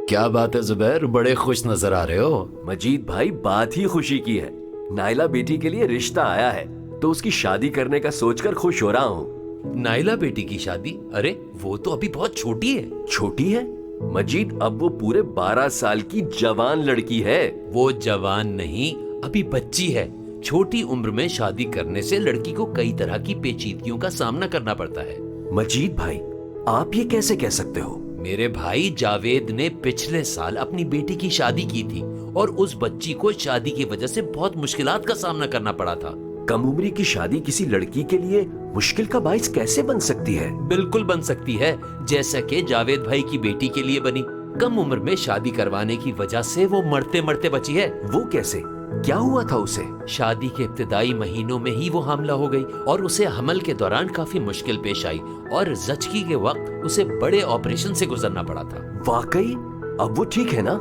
کیا بات ہے زبیر، بڑے خوش نظر آ رہے ہو۔ مجید بھائی بات ہی خوشی کی ہے، نائلہ بیٹی کے لیے رشتہ آیا ہے تو اس کی شادی کرنے کا سوچ کر خوش ہو رہا ہوں۔ نائلہ بیٹی کی شادی؟ ارے وہ تو ابھی بہت چھوٹی ہے۔ چھوٹی ہے مجید؟ اب وہ پورے 12 سال کی جوان لڑکی ہے۔ وہ جوان نہیں، ابھی بچی ہے۔ چھوٹی عمر میں شادی کرنے سے لڑکی کو کئی طرح کی پیچیدگیوں کا سامنا کرنا پڑتا ہے۔ مجید بھائی آپ یہ کیسے کہہ سکتے ہو؟ میرے بھائی جاوید نے پچھلے سال اپنی بیٹی کی شادی کی تھی اور اس بچی کو شادی کی وجہ سے بہت مشکلات کا سامنا کرنا پڑا تھا۔ کم عمری کی شادی کسی لڑکی کے لیے مشکل کا باعث کیسے بن سکتی ہے؟ بالکل بن سکتی ہے، جیسا کہ جاوید بھائی کی بیٹی کے لیے بنی۔ کم عمر میں شادی کروانے کی وجہ سے وہ مرتے مرتے بچی ہے۔ وہ کیسے؟ کیا ہوا تھا اسے؟ شادی کے ابتدائی مہینوں میں ہی وہ حاملہ ہو گئی اور اسے حمل کے دوران کافی مشکل پیش آئی اور زچگی کے وقت اسے بڑے آپریشن سے گزرنا پڑا تھا۔ واقعی؟ اب وہ ٹھیک ہے نا؟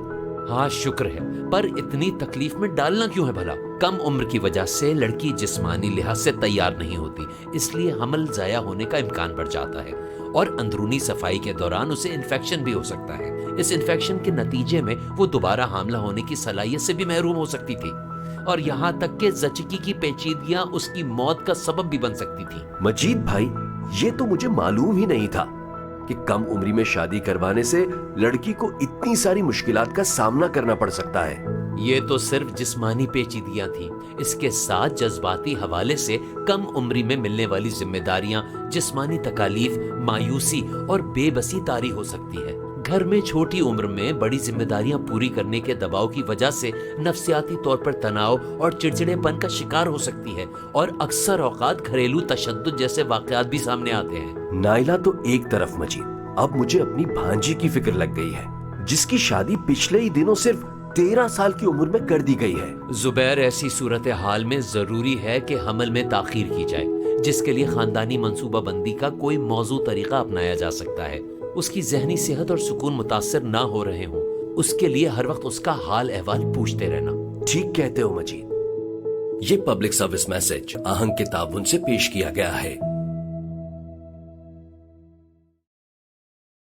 ہاں شکر ہے، پر اتنی تکلیف میں ڈالنا کیوں ہے بھلا؟ کم عمر کی وجہ سے لڑکی جسمانی لحاظ سے تیار نہیں ہوتی، اس لیے حمل ضائع ہونے کا امکان بڑھ جاتا ہے اور اندرونی صفائی کے دوران اسے انفیکشن بھی ہو سکتا ہے۔ اس انفیکشن کے نتیجے میں وہ دوبارہ حاملہ ہونے کی صلاحیت سے بھی محروم ہو سکتی تھی اور یہاں تک کہ زچگی کی پیچیدگیاں اس کی موت کا سبب بھی بن سکتی تھی۔ مجید بھائی یہ تو مجھے معلوم ہی نہیں تھا کہ کم عمری میں شادی کروانے سے لڑکی کو اتنی ساری مشکلات کا سامنا کرنا پڑ سکتا ہے۔ یہ تو صرف جسمانی پیچیدگیاں تھیں، اس کے ساتھ جذباتی حوالے سے کم عمری میں ملنے والی ذمہ داریاں، جسمانی تکالیف، مایوسی اور بے بسی طاری ہو سکتی ہے۔ گھر میں چھوٹی عمر میں بڑی ذمہ داریاں پوری کرنے کے دباؤ کی وجہ سے نفسیاتی طور پر تناؤ اور چڑچڑے پن کا شکار ہو سکتی ہے اور اکثر اوقات گھریلو تشدد جیسے واقعات بھی سامنے آتے ہیں۔ نائلہ تو ایک طرف مجید، اب مجھے اپنی بھانجی کی فکر لگ گئی ہے جس کی شادی پچھلے ہی دنوں صرف 13 سال کی عمر میں کر دی گئی ہے۔ زبیر ایسی صورتحال میں ضروری ہے کہ حمل میں تاخیر کی جائے، جس کے لیے خاندانی منصوبہ بندی کا کوئی موزوں طریقہ اپنایا جا سکتا ہے۔ اس کی ذہنی صحت اور سکون متاثر نہ ہو رہے ہوں، اس کے لیے ہر وقت اس کا حال احوال پوچھتے رہنا۔ ٹھیک کہتے ہو مجید۔ یہ پبلک سروس میسج آہنگ کے تعاون سے پیش کیا گیا ہے۔